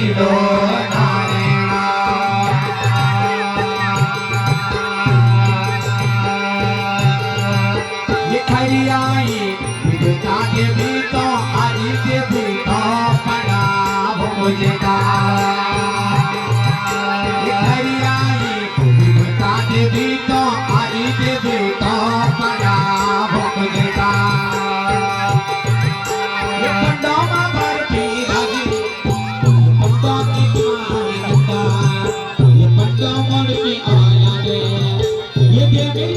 लीलो नारायणा ये खरियाई विगता के भी तो आदि के भी तो पड़ा भोजता ये खरियाई विगता के भी तो आदि के भी तो पड़ा भोजता ये पंडोमा भर की राजी पंडा की मानता ये पंडोमा की आया दे ये देवी